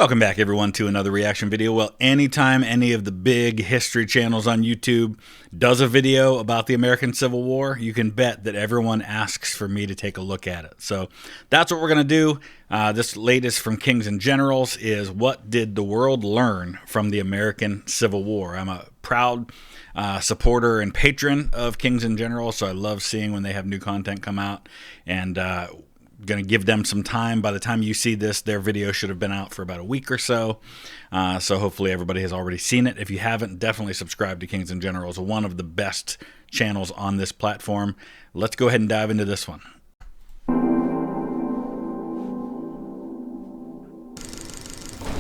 Welcome back, everyone, to another reaction video. Well, anytime any of the big history channels on YouTube does a video about the American Civil War, you can bet that everyone asks for me to take a look at it. So that's what we're going to do. This latest from Kings and Generals is what did the world learn from the American Civil War? I'm a proud supporter and patron of Kings and Generals, so I love seeing when they have new content come out, and going to give them some time. By the time you see this, their video should have been out for about a week or so. So hopefully everybody has already seen it. If you haven't, definitely subscribe to Kings and Generals, one of the best channels on this platform. Let's go ahead and dive into this one.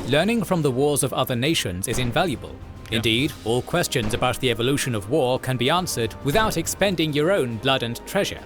Learning from the wars of other nations is invaluable. Indeed, all questions about the evolution of war can be answered without expending your own blood and treasure.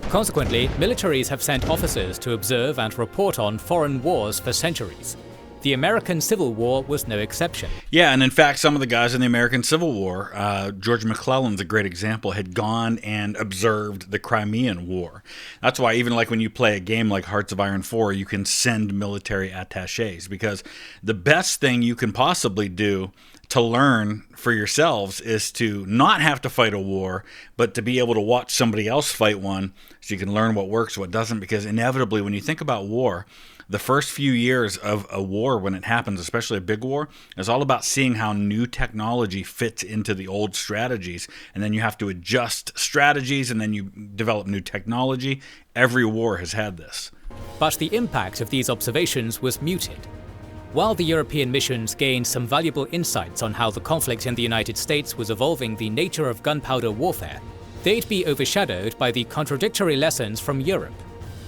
Consequently, militaries have sent officers to observe and report on foreign wars for centuries. The American Civil War was no exception. Yeah, and in fact, some of the guys in the American Civil War, George McClellan's a great example, had gone and observed the Crimean War. That's why even like when you play a game like Hearts of Iron 4, you can send military attaches, because the best thing you can possibly do to learn for yourselves is to not have to fight a war, but to be able to watch somebody else fight one so you can learn what works, what doesn't. Because inevitably, when you think about war, the first few years of a war, when it happens, especially a big war, is all about seeing how new technology fits into the old strategies. And then you have to adjust strategies, and then you develop new technology. Every war has had this. But the impact of these observations was muted. While the European missions gained some valuable insights on how the conflict in the United States was evolving the nature of gunpowder warfare, they'd be overshadowed by the contradictory lessons from Europe.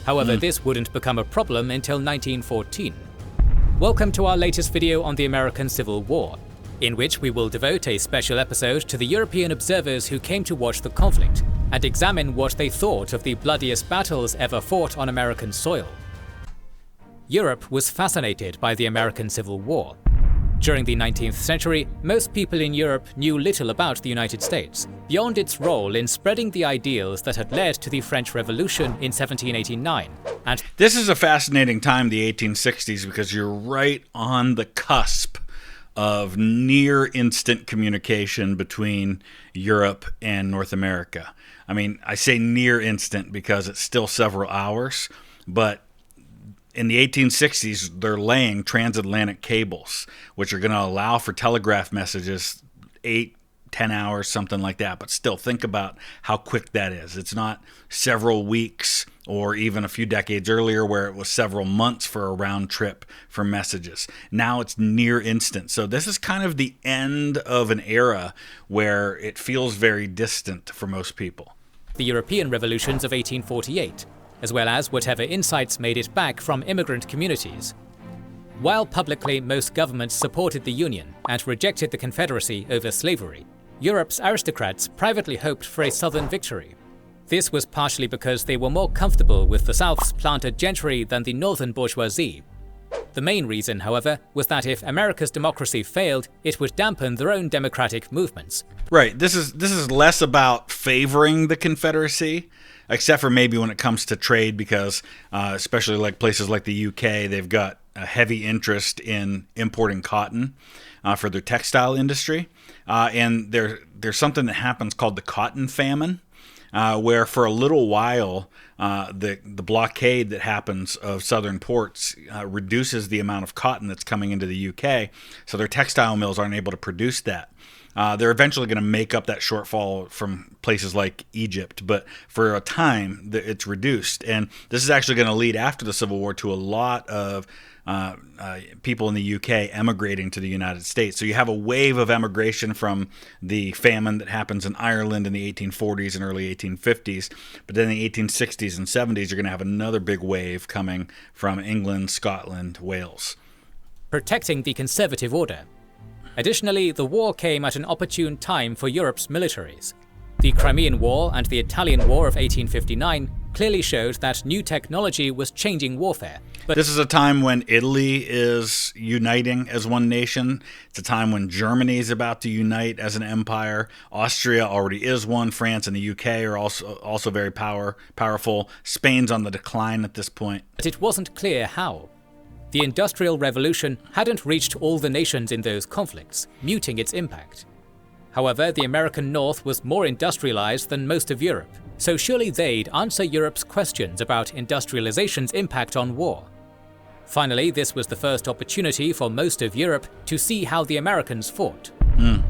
However, this wouldn't become a problem until 1914. Welcome to our latest video on the American Civil War, in which we will devote a special episode to the European observers who came to watch the conflict and examine what they thought of the bloodiest battles ever fought on American soil. Europe was fascinated by the American Civil War. During the 19th century, most people in Europe knew little about the United States, beyond its role in spreading the ideals that had led to the French Revolution in 1789. And this is a fascinating time, the 1860s, because you're right on the cusp of near instant communication between Europe and North America. I mean, I say near instant because it's still several hours, but in the 1860s, they're laying transatlantic cables, which are going to allow for telegraph messages 8, 10 hours, something like that. But still, think about how quick that is. It's not several weeks or even a few decades earlier where it was several months for a round trip for messages. Now it's near instant. So this is kind of the end of an era where it feels very distant for most people. The European revolutions of 1848. As well as whatever insights made it back from immigrant communities. While publicly most governments supported the Union and rejected the Confederacy over slavery, Europe's aristocrats privately hoped for a Southern victory. This was partially because they were more comfortable with the South's planted gentry than the Northern bourgeoisie. The main reason, however, was that if America's democracy failed, it would dampen their own democratic movements. Right. This is less about favoring the Confederacy, except for maybe when it comes to trade, because especially like places like the UK, they've got a heavy interest in importing cotton for their textile industry. And there's something that happens called the cotton famine, where for a little while the blockade that happens of southern ports reduces the amount of cotton that's coming into the UK, so their textile mills aren't able to produce that. They're eventually going to make up that shortfall from places like Egypt, but for a time it's reduced. And this is actually going to lead after the Civil War to a lot of people in the UK emigrating to the United States. So you have a wave of emigration from the famine that happens in Ireland in the 1840s and early 1850s. But then in the 1860s and 70s, you're going to have another big wave coming from England, Scotland, Wales. Protecting the conservative order. Additionally, the war came at an opportune time for Europe's militaries. The Crimean War and the Italian War of 1859 clearly showed that new technology was changing warfare. But this is a time when Italy is uniting as one nation. It's a time when Germany is about to unite as an empire. Austria already is one. France and the UK are also very powerful. Spain's on the decline at this point. it wasn't clear how. The Industrial Revolution hadn't reached all the nations in those conflicts, muting its impact. However, the American North was more industrialized than most of Europe, so surely they'd answer Europe's questions about industrialization's impact on war. Finally, this was the first opportunity for most of Europe to see how the Americans fought.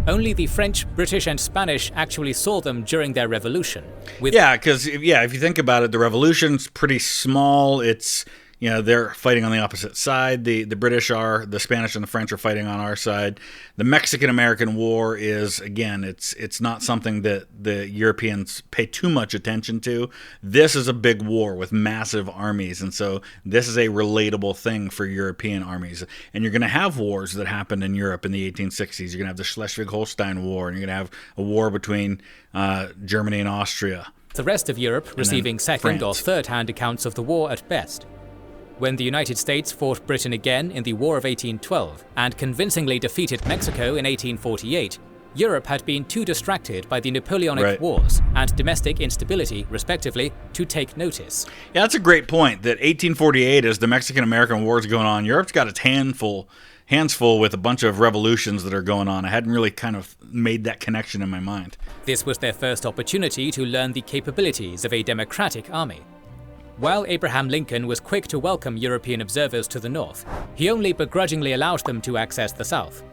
Only the French, British, and Spanish actually saw them during their revolution. Because if you think about it, the revolution's pretty small. It's they're fighting on the opposite side. The British are, the Spanish and the French are fighting on our side. The Mexican-American War is, again, it's not something that the Europeans pay too much attention to. This is a big war with massive armies, and so this is a relatable thing for European armies. And you're going to have wars that happened in Europe in the 1860s. You're going to have the Schleswig-Holstein War, and you're going to have a war between Germany and Austria. The rest of Europe receiving second or third-hand accounts of the war at best. When the United States fought Britain again in the War of 1812 and convincingly defeated Mexico in 1848, Europe had been too distracted by the Napoleonic Wars and domestic instability, respectively, to take notice. Yeah, that's a great point, that 1848, as the Mexican-American War is going on, Europe's got its hands full with a bunch of revolutions that are going on. I hadn't really kind of made that connection in my mind. This was their first opportunity to learn the capabilities of a democratic army. While Abraham Lincoln was quick to welcome European observers to the north, he only begrudgingly allowed them to access the south.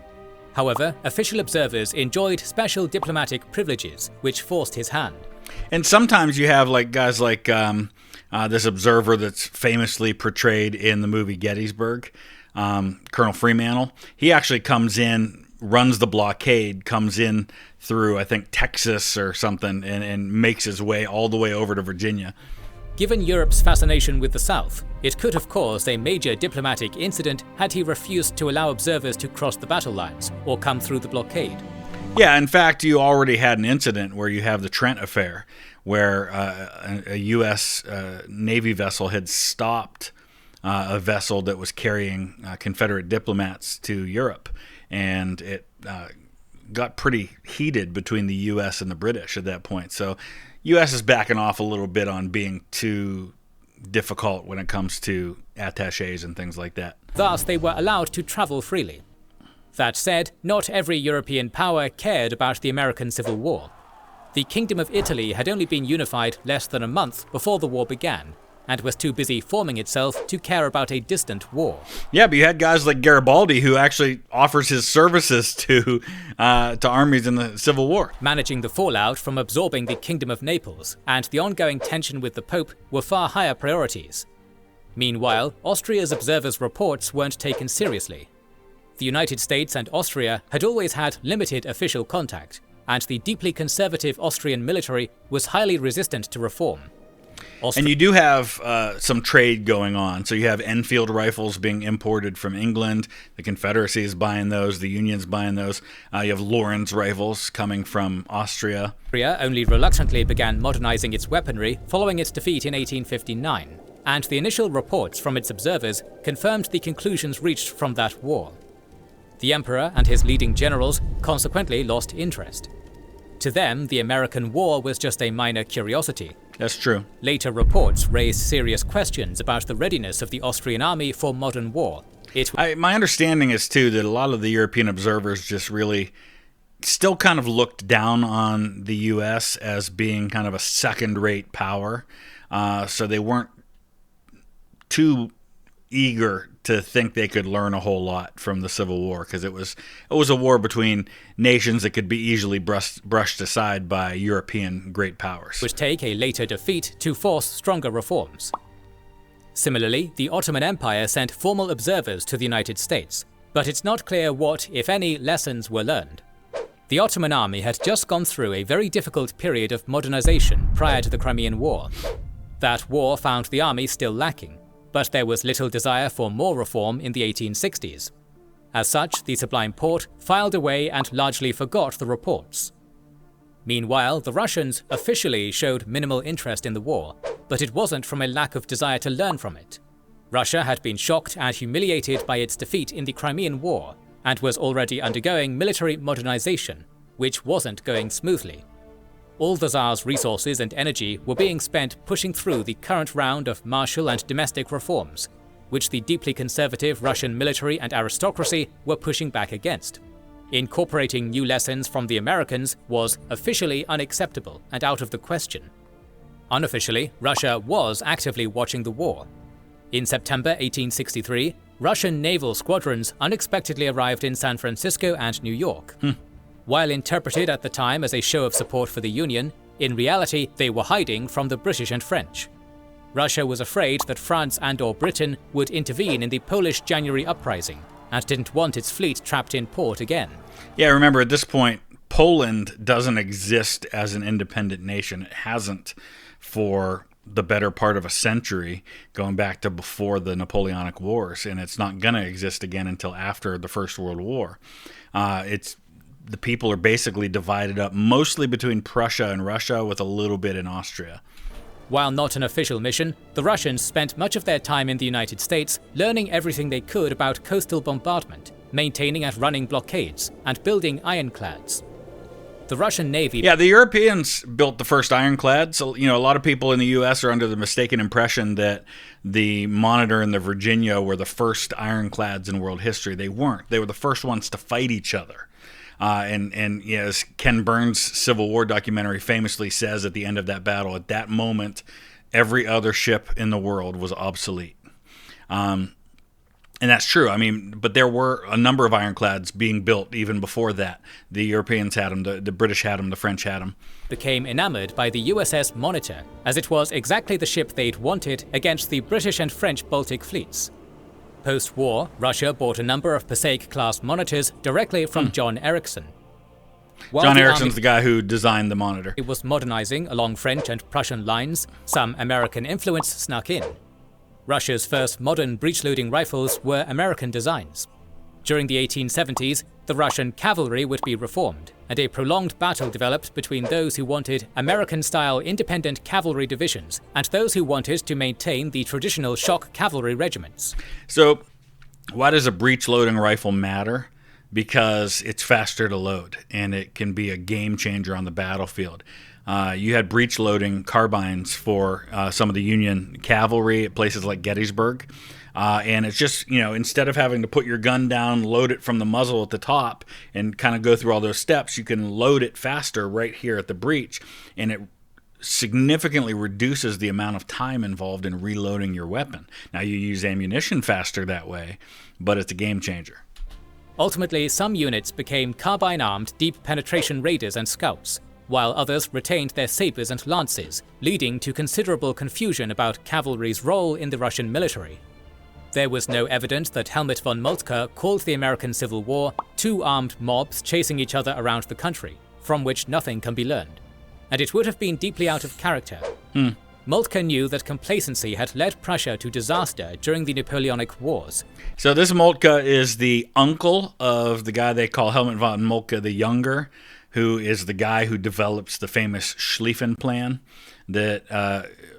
However, official observers enjoyed special diplomatic privileges, which forced his hand. And sometimes you have guys like this observer that's famously portrayed in the movie Gettysburg, Colonel Fremantle. He actually comes in, runs the blockade, comes in through, I think, Texas or something, and makes his way all the way over to Virginia. Given Europe's fascination with the South, it could have caused a major diplomatic incident had he refused to allow observers to cross the battle lines or come through the blockade. Yeah, in fact, you already had an incident where you have the Trent Affair, where a U.S. Navy vessel had stopped a vessel that was carrying Confederate diplomats to Europe, and it got pretty heated between the U.S. and the British at that point. So U.S. is backing off a little bit on being too difficult when it comes to attachés and things like that. Thus, they were allowed to travel freely. That said, not every European power cared about the American Civil War. The Kingdom of Italy had only been unified less than a month before the war began, and was too busy forming itself to care about a distant war. Yeah, but you had guys like Garibaldi who actually offers his services to armies in the Civil War. Managing the fallout from absorbing the Kingdom of Naples and the ongoing tension with the Pope were far higher priorities. Meanwhile, Austria's observers' reports weren't taken seriously. The United States and Austria had always had limited official contact, and the deeply conservative Austrian military was highly resistant to reform. And you do have some trade going on. So you have Enfield rifles being imported from England. The Confederacy is buying those. The Union's buying those. You have Lorenz rifles coming from Austria. Austria only reluctantly began modernizing its weaponry following its defeat in 1859, and the initial reports from its observers confirmed the conclusions reached from that war. The Emperor and his leading generals consequently lost interest. To them, the American war was just a minor curiosity. That's true. Later reports raised serious questions about the readiness of the Austrian army for modern war. My understanding is, too, that a lot of the European observers just really still kind of looked down on the U.S. as being kind of a second-rate power. So they weren't too eager to think they could learn a whole lot from the Civil War, because it was a war between nations that could be easily brushed aside by European great powers. Would take a later defeat to force stronger reforms. Similarly, the Ottoman Empire sent formal observers to the United States, but it's not clear what, if any, lessons were learned. The Ottoman army had just gone through a very difficult period of modernization prior to the Crimean War. That war found the army still lacking, but there was little desire for more reform in the 1860s. As such, the Sublime Porte filed away and largely forgot the reports. Meanwhile, the Russians officially showed minimal interest in the war, but it wasn't from a lack of desire to learn from it. Russia had been shocked and humiliated by its defeat in the Crimean War, and was already undergoing military modernization, which wasn't going smoothly. All the Tsar's resources and energy were being spent pushing through the current round of martial and domestic reforms. which the deeply conservative Russian military and aristocracy were pushing back against. Incorporating new lessons from the Americans was officially unacceptable and out of the question. Unofficially, Russia was actively watching the war. In September 1863, Russian naval squadrons unexpectedly arrived in San Francisco and New York. While interpreted at the time as a show of support for the Union, in reality they were hiding from the British and French. Russia was afraid that France and/or Britain would intervene in the Polish January uprising and didn't want its fleet trapped in port again. Yeah, remember at this point, Poland doesn't exist as an independent nation. It hasn't for the better part of a century, going back to before the Napoleonic Wars, and it's not going to exist again until after the First World War. The people are basically divided up mostly between Prussia and Russia, with a little bit in Austria. While not an official mission, the Russians spent much of their time in the United States learning everything they could about coastal bombardment, maintaining and running blockades, and building ironclads. The Russian Navy... Yeah, the Europeans built the first ironclads. So, a lot of people in the U.S. are under the mistaken impression that the Monitor and the Virginia were the first ironclads in world history. They weren't. They were the first ones to fight each other. And as Ken Burns' Civil War documentary famously says at the end of that battle, at that moment, every other ship in the world was obsolete. And that's true. But there were a number of ironclads being built even before that. The Europeans had them, the British had them, the French had them. Became enamored by the USS Monitor, as it was exactly the ship they'd wanted against the British and French Baltic fleets. Post-war, Russia bought a number of Passaic-class monitors directly from John Ericsson. John Ericsson's the guy who designed the Monitor. It was modernizing along French and Prussian lines. Some American influence snuck in. Russia's first modern breech-loading rifles were American designs. During the 1870s, the Russian cavalry would be reformed, and a prolonged battle developed between those who wanted American-style independent cavalry divisions and those who wanted to maintain the traditional shock cavalry regiments. So, why does a breech-loading rifle matter? Because it's faster to load, and it can be a game changer on the battlefield. You had breech-loading carbines for some of the Union cavalry at places like Gettysburg. And it's just, instead of having to put your gun down, load it from the muzzle at the top, and kind of go through all those steps, you can load it faster right here at the breech. And it significantly reduces the amount of time involved in reloading your weapon. Now, you use ammunition faster that way, but it's a game changer. Ultimately, some units became carbine-armed deep penetration raiders and scouts, while others retained their sabers and lances, leading to considerable confusion about cavalry's role in the Russian military. There was no evidence that Helmut von Moltke called the American Civil War two armed mobs chasing each other around the country, from which nothing can be learned. And it would have been deeply out of character. Moltke knew that complacency had led Prussia to disaster during the Napoleonic Wars. So this Moltke is the uncle of the guy they call Helmut von Moltke the Younger, who is the guy who develops the famous Schlieffen Plan that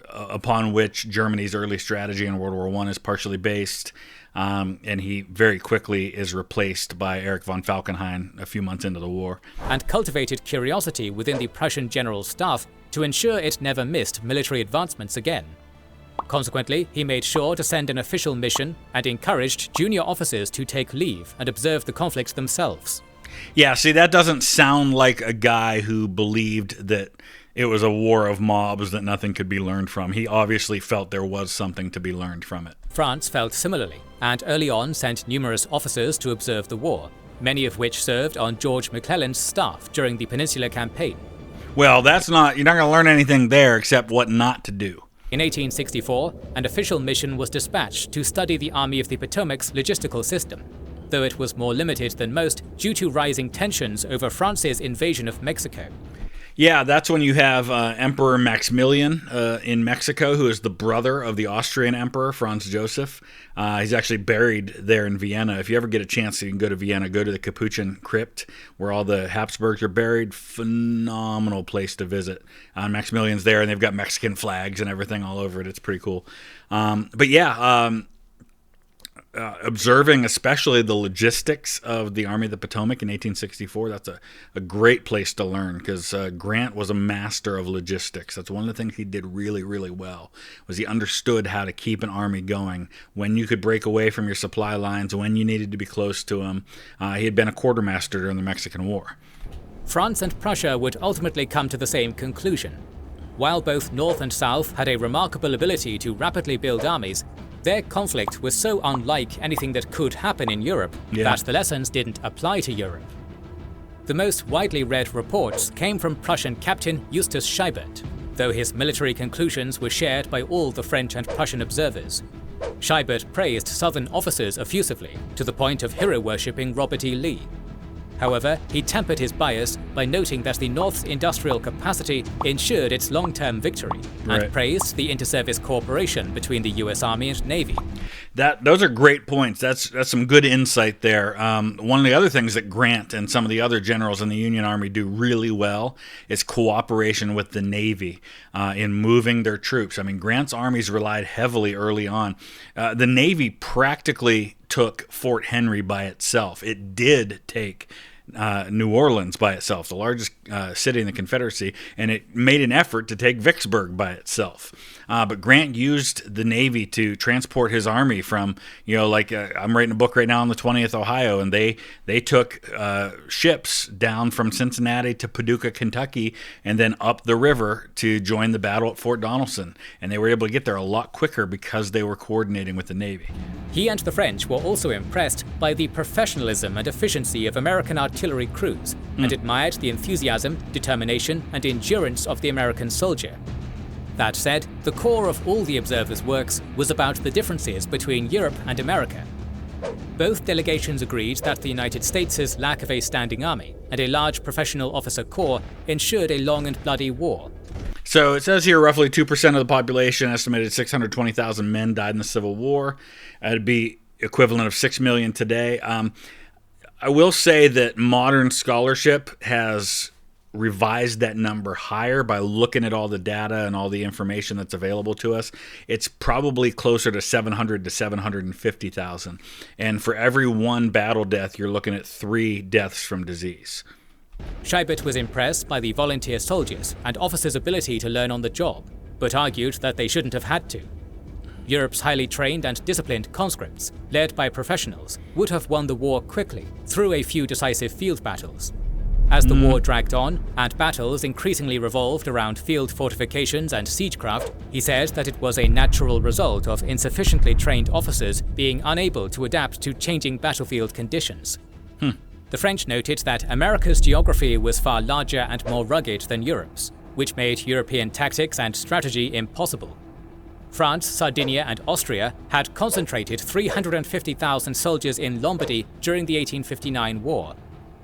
upon which Germany's early strategy in World War I is partially based. And he very quickly is replaced by Erich von Falkenhayn a few months into the war. And cultivated curiosity within the Prussian general staff to ensure it never missed military advancements again. Consequently, he made sure to send an official mission and encouraged junior officers to take leave and observe the conflict themselves. Yeah, see, that doesn't sound like a guy who believed that it was a war of mobs that nothing could be learned from. He obviously felt there was something to be learned from it. France felt similarly, and early on sent numerous officers to observe the war, many of which served on George McClellan's staff during the Peninsular Campaign. Well, you're not going to learn anything there except what not to do. In 1864, an official mission was dispatched to study the Army of the Potomac's logistical system, though it was more limited than most due to rising tensions over France's invasion of Mexico. Yeah, that's when you have Emperor Maximilian in Mexico, who is the brother of the Austrian Emperor, Franz Joseph. He's actually buried there in Vienna. If you ever get a chance, you can go to Vienna, go to the Capuchin Crypt, where all the Habsburgs are buried. Phenomenal place to visit. Maximilian's there, and they've got Mexican flags and everything all over it. It's pretty cool. observing especially the logistics of the Army of the Potomac in 1864. That's a great place to learn, because Grant was a master of logistics. That's one of the things he did really, really well, was he understood how to keep an army going, when you could break away from your supply lines, when you needed to be close to them. He had been a quartermaster during the Mexican War. France and Prussia would ultimately come to the same conclusion. While both North and South had a remarkable ability to rapidly build armies, their conflict was so unlike anything that could happen in Europe that the lessons didn't apply to Europe. The most widely read reports came from Prussian captain Justus Scheibert, though his military conclusions were shared by all the French and Prussian observers. Scheibert praised Southern officers effusively, to the point of hero-worshipping Robert E. Lee. However, he tempered his bias by noting that the North's industrial capacity ensured its long-term victory, and praised the inter-service cooperation between the U.S. Army and Navy. Those are great points. That's some good insight there. One of the other things that Grant and some of the other generals in the Union Army do really well is cooperation with the Navy in moving their troops. I mean, Grant's armies relied heavily early on. The Navy practically took Fort Henry by itself. It did take New Orleans by itself, the largest city in the Confederacy, and it made an effort to take Vicksburg by itself. But Grant used the Navy to transport his army from, I'm writing a book right now on the 20th Ohio, and they took ships down from Cincinnati to Paducah, Kentucky, and then up the river to join the battle at Fort Donelson. And they were able to get there a lot quicker because they were coordinating with the Navy. He and the French were also impressed by the professionalism and efficiency of American artillery crews, and admired the enthusiasm, determination, and endurance of the American soldier. That said, the core of all the observers' works was about the differences between Europe and America. Both delegations agreed that the United States' lack of a standing army and a large professional officer corps ensured a long and bloody war. So it says here roughly 2% of the population, estimated 620,000 men, died in the Civil War. That'd be equivalent of 6 million today. I will say that modern scholarship has revised that number higher by looking at all the data and all the information that's available to us. It's probably closer to 700 to 750,000. And for every one battle death, you're looking at 3 deaths from disease. Scheibert was impressed by the volunteer soldiers and officers' ability to learn on the job, but argued that they shouldn't have had to. Europe's highly trained and disciplined conscripts, led by professionals, would have won the war quickly through a few decisive field battles. As the war dragged on, and battles increasingly revolved around field fortifications and siegecraft, he said that it was a natural result of insufficiently trained officers being unable to adapt to changing battlefield conditions. The French noted that America's geography was far larger and more rugged than Europe's, which made European tactics and strategy impossible. France, Sardinia, and Austria had concentrated 350,000 soldiers in Lombardy during the 1859 war,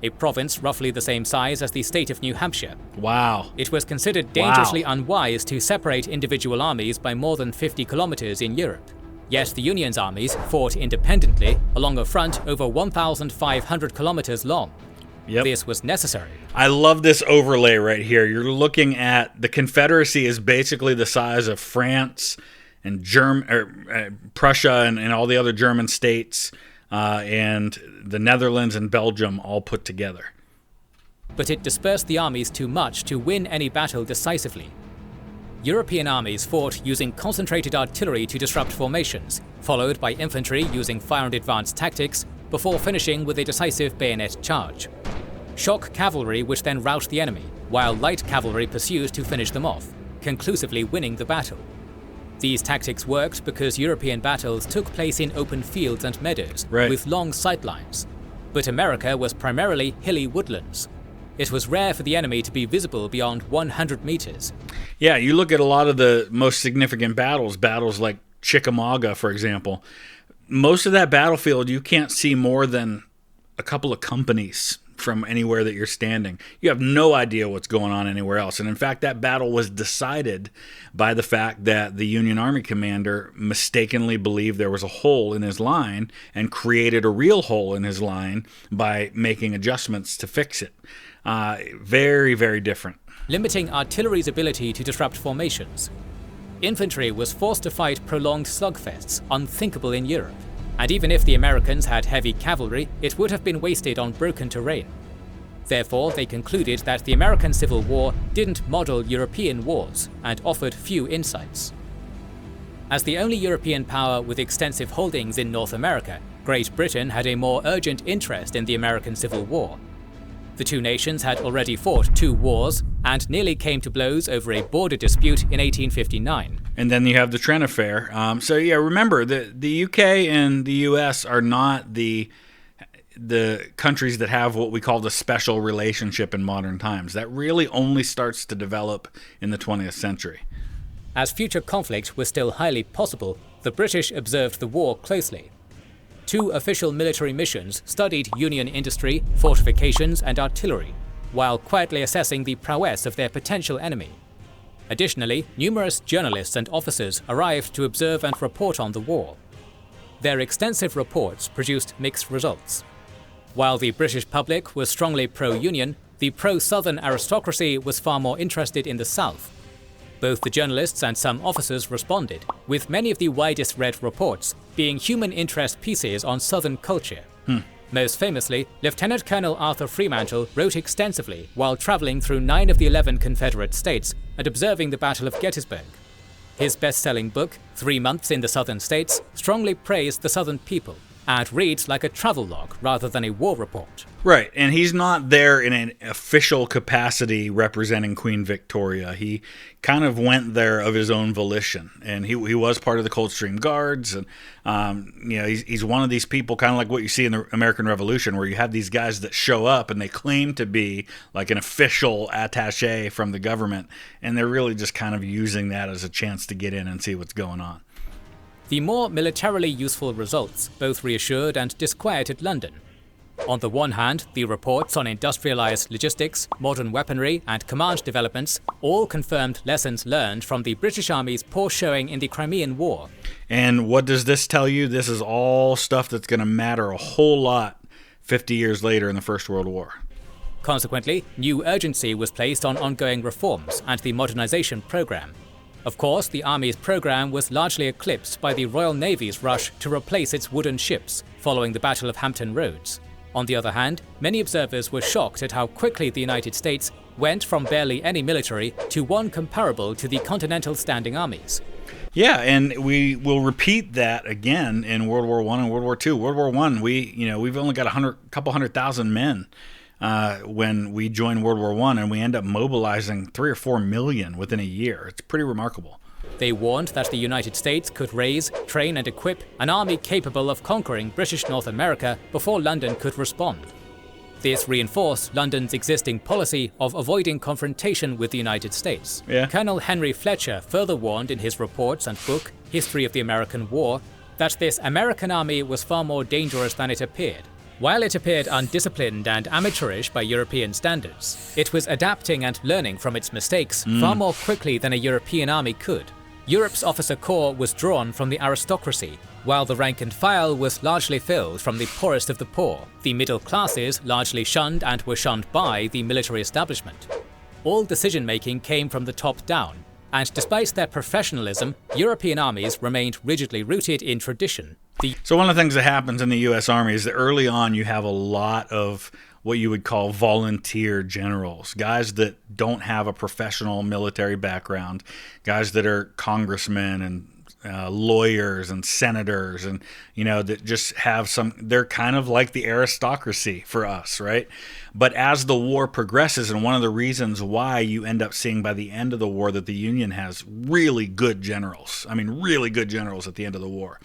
a province roughly the same size as the state of New Hampshire. Wow. It was considered dangerously unwise to separate individual armies by more than 50 kilometers in Europe. Yet the Union's armies fought independently along a front over 1,500 kilometers long. This was necessary. I love this overlay right here. You're looking at the Confederacy is basically the size of France and Prussia and all the other German states, and the Netherlands and Belgium all put together. But it dispersed the armies too much to win any battle decisively. European armies fought using concentrated artillery to disrupt formations, followed by infantry using fire and advance tactics, before finishing with a decisive bayonet charge. Shock cavalry would then rout the enemy, while light cavalry pursued to finish them off, conclusively winning the battle. These tactics worked because European battles took place in open fields and meadows, with long sightlines. But America was primarily hilly woodlands. It was rare for the enemy to be visible beyond 100 meters. Yeah, you look at a lot of the most significant battles like Chickamauga, for example. Most of that battlefield, you can't see more than a couple of companies from anywhere that you're standing. You have no idea what's going on anywhere else. And in fact, that battle was decided by the fact that the Union Army commander mistakenly believed there was a hole in his line and created a real hole in his line by making adjustments to fix it. Very, very different. Limiting artillery's ability to disrupt formations. Infantry was forced to fight prolonged slugfests, unthinkable in Europe. and even if the Americans had heavy cavalry, it would have been wasted on broken terrain. Therefore, they concluded that the American Civil War didn't model European wars and offered few insights. As the only European power with extensive holdings in North America, Great Britain had a more urgent interest in the American Civil War. The two nations had already fought 2 wars and nearly came to blows over a border dispute in 1859. And then you have the Trent Affair. So yeah, remember, the UK and the US are not the countries that have what we call the special relationship in modern times. That really only starts to develop in the 20th century. As future conflict was still highly possible, the British observed the war closely. 2 official military missions studied Union industry, fortifications, and artillery, while quietly assessing the prowess of their potential enemy. Additionally, numerous journalists and officers arrived to observe and report on the war. Their extensive reports produced mixed results. While the British public was strongly pro-Union, the pro-Southern aristocracy was far more interested in the South. Both the journalists and some officers responded, with many of the widest read reports being human interest pieces on Southern culture. Most famously, Lieutenant Colonel Arthur Fremantle wrote extensively while traveling through 9 of the 11 Confederate states and observing the Battle of Gettysburg. His best-selling book, 3 Months in the Southern States, strongly praised the Southern people and reads like a travelogue rather than a war report. Right, and he's not there in an official capacity representing Queen Victoria. He kind of went there of his own volition, and he was part of the Coldstream Guards, and he's one of these people, kind of like what you see in the American Revolution, where you have these guys that show up and they claim to be like an official attaché from the government, and they're really just kind of using that as a chance to get in and see what's going on. The more militarily useful results both reassured and disquieted London. On the one hand, the reports on industrialized logistics, modern weaponry, and command developments all confirmed lessons learned from the British Army's poor showing in the Crimean War. And what does this tell you? This is all stuff that's going to matter a whole lot 50 years later in the First World War. Consequently, new urgency was placed on ongoing reforms and the modernization program. Of course, the Army's program was largely eclipsed by the Royal Navy's rush to replace its wooden ships following the Battle of Hampton Roads. On the other hand, many observers were shocked at how quickly the United States went from barely any military to one comparable to the Continental Standing Armies. Yeah, and we will repeat that again in World War I and World War II. World War I, we've only got a couple 100,000 men when we join World War I, and we end up mobilizing 3 or 4 million within a year. It's pretty remarkable. They warned that the United States could raise, train, and equip an army capable of conquering British North America before London could respond. This reinforced London's existing policy of avoiding confrontation with the United States. Yeah. Colonel Henry Fletcher further warned in his reports and book, History of the American War, that this American army was far more dangerous than it appeared. While it appeared undisciplined and amateurish by European standards, it was adapting and learning from its mistakes far more quickly than a European army could. Europe's officer corps was drawn from the aristocracy, while the rank and file was largely filled from the poorest of the poor. The middle classes largely shunned and were shunned by the military establishment. All decision-making came from the top down, and despite their professionalism, European armies remained rigidly rooted in tradition. So one of the things that happens in the U.S. Army is that early on you have a lot of what you would call volunteer generals, guys that don't have a professional military background, guys that are congressmen and lawyers and senators, and that just have they're kind of like the aristocracy for us, right? But as the war progresses, and one of the reasons why you end up seeing by the end of the war that the Union has really good generals at the end of the war,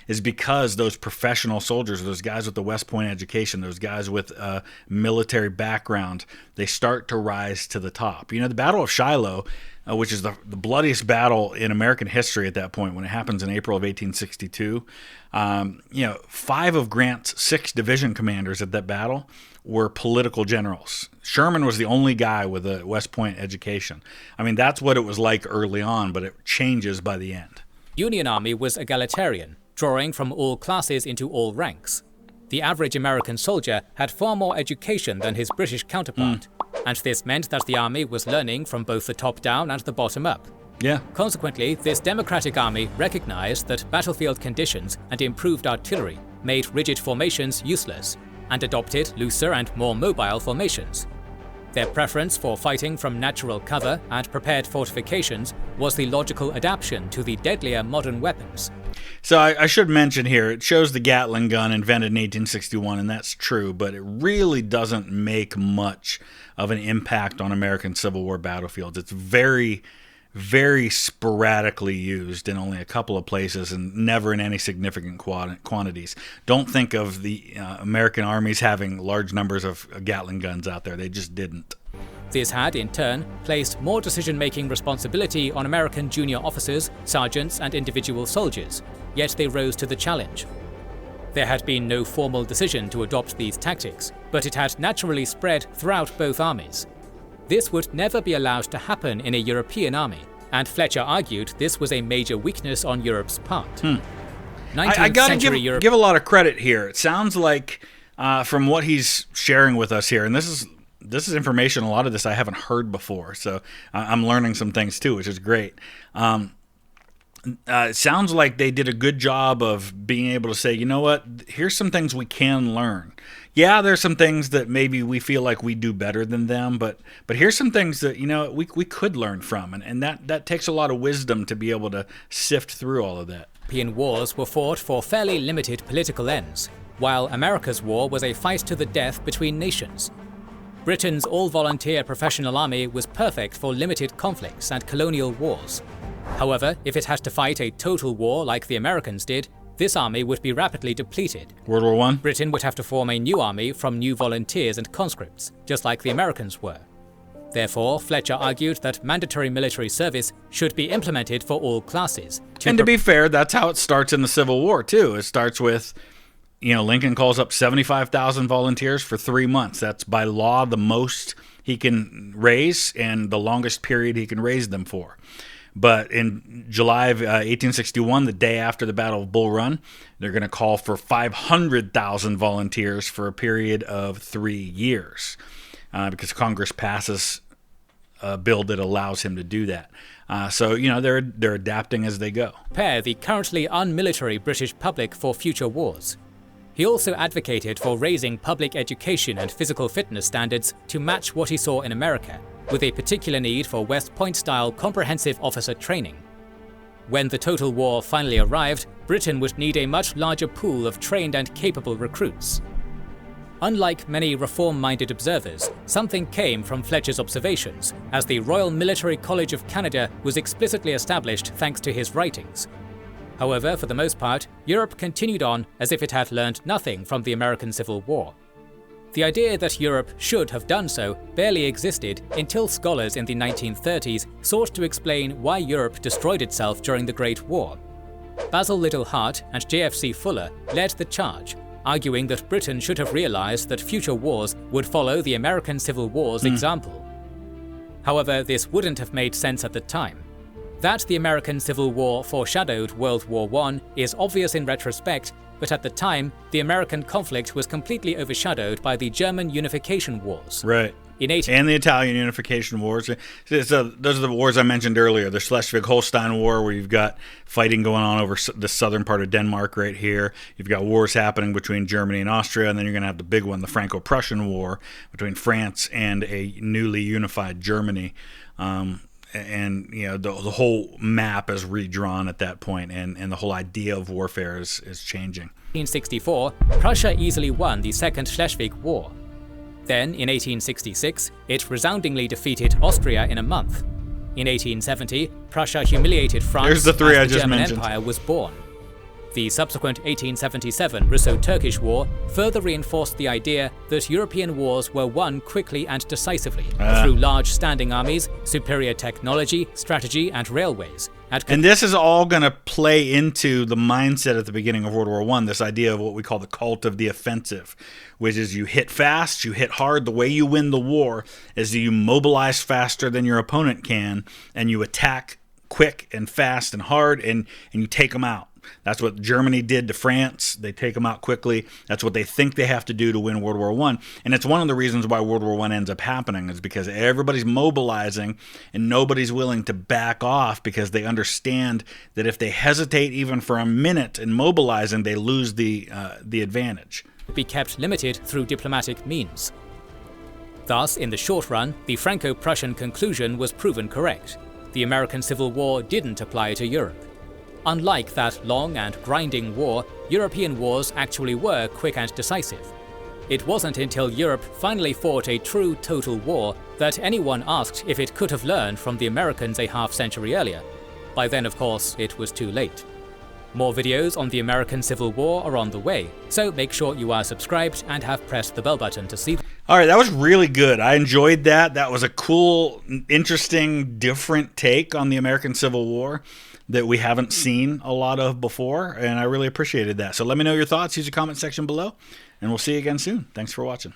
is because those professional soldiers, those guys with the West Point education, those guys with a military background, they start to rise to the top. The Battle of Shiloh, which is the bloodiest battle in American history at that point, when it happens in April of 1862, 5 of Grant's 6 division commanders at that battle were political generals. Sherman was the only guy with a West Point education. That's what it was like early on, but it changes by the end. Union Army was egalitarian, drawing from all classes into all ranks. The average American soldier had far more education than his British counterpart, and this meant that the army was learning from both the top down and the bottom up. Yeah. Consequently, this democratic army recognized that battlefield conditions and improved artillery made rigid formations useless, and adopted looser and more mobile formations. Their preference for fighting from natural cover and prepared fortifications was the logical adaptation to the deadlier modern weapons. So I should mention here, it shows the Gatling gun invented in 1861, and that's true, but it really doesn't make much of an impact on American Civil War battlefields. It's very, very sporadically used in only a couple of places and never in any significant quantities. Don't think of the American armies having large numbers of Gatling guns out there. They just didn't. This had, in turn, placed more decision-making responsibility on American junior officers, sergeants, and individual soldiers, yet they rose to the challenge. There had been no formal decision to adopt these tactics, but it had naturally spread throughout both armies. This would never be allowed to happen in a European army, and Fletcher argued this was a major weakness on Europe's part. I gotta give a lot of credit here. It sounds like, from what he's sharing with us here, and this is information, a lot of this I haven't heard before, so I'm learning some things too, which is great. It sounds like they did a good job of being able to say, you know what, here's some things we can learn. Yeah, there's some things that maybe we feel like we do better than them, but here's some things that, you know, we could learn from, and that takes a lot of wisdom to be able to sift through all of that. European wars were fought for fairly limited political ends, while America's war was a fight to the death between nations. Britain's all-volunteer professional army was perfect for limited conflicts and colonial wars. However, if it had to fight a total war like the Americans did, this army would be rapidly depleted. World War I? Britain would have to form a new army from new volunteers and conscripts, just like the Americans were. Therefore, Fletcher argued that mandatory military service should be implemented for all classes. And to be fair, that's how it starts in the Civil War, too. It starts with, you know, Lincoln calls up 75,000 volunteers for 3 months. That's by law the most he can raise and the longest period he can raise them for. But in July of 1861, the day after the Battle of Bull Run, they're going to call for 500,000 volunteers for a period of 3 years because Congress passes a bill that allows him to do that. So, you know, they're adapting as they go. Prepare the currently unmilitary British public for future wars. He also advocated for raising public education and physical fitness standards to match what he saw in America, with a particular need for West Point-style comprehensive officer training. When the total war finally arrived, Britain would need a much larger pool of trained and capable recruits. Unlike many reform-minded observers, something came from Fletcher's observations, as the Royal Military College of Canada was explicitly established thanks to his writings. However, for the most part, Europe continued on as if it had learned nothing from the American Civil War. The idea that Europe should have done so barely existed until scholars in the 1930s sought to explain why Europe destroyed itself during the Great War. Basil Liddell Hart and J.F.C. Fuller led the charge, arguing that Britain should have realized that future wars would follow the American Civil War's example. However, this wouldn't have made sense at the time. That the American Civil War foreshadowed World War I is obvious in retrospect, but at the time, the American conflict was completely overshadowed by the German Unification Wars. Right. And the Italian Unification Wars. Those are the wars I mentioned earlier. The Schleswig-Holstein War, where you've got fighting going on over the southern part of Denmark right here. You've got wars happening between Germany and Austria, and then you're going to have the big one, the Franco-Prussian War, between France and a newly unified Germany. And you know the whole map is redrawn at that point, and the whole idea of warfare is changing. In 1864, Prussia easily won the Second Schleswig War. Then, in 1866, it resoundingly defeated Austria in a month. In 1870, Prussia humiliated France. There's the three I just German mentioned. Empire was born. The subsequent 1877 Russo-Turkish War further reinforced the idea that European wars were won quickly and decisively through large standing armies, superior technology, strategy, and railways. And this is all going to play into the mindset at the beginning of World War I, this idea of what we call the cult of the offensive, which is you hit fast, you hit hard. The way you win the war is that you mobilize faster than your opponent can, and you attack quick and fast and hard, and you take them out. That's what Germany did to France. They take them out quickly. That's what they think they have to do to win World War I. And it's one of the reasons why World War I ends up happening, is because everybody's mobilizing and nobody's willing to back off, because they understand that if they hesitate even for a minute in mobilizing, they lose the advantage. Be kept limited through diplomatic means. Thus, in the short run, the Franco-Prussian conclusion was proven correct. The American Civil War didn't apply to Europe. Unlike that long and grinding war, European wars actually were quick and decisive. It wasn't until Europe finally fought a true total war that anyone asked if it could have learned from the Americans a half-century earlier. By then, of course, it was too late. More videos on the American Civil War are on the way, so make sure you are subscribed and have pressed the bell button to see them. All right, that was really good. I enjoyed that. That was a cool, interesting, different take on the American Civil War that we haven't seen a lot of before, and I really appreciated that. So let me know your thoughts. Use the comment section below, and we'll see you again soon. Thanks for watching.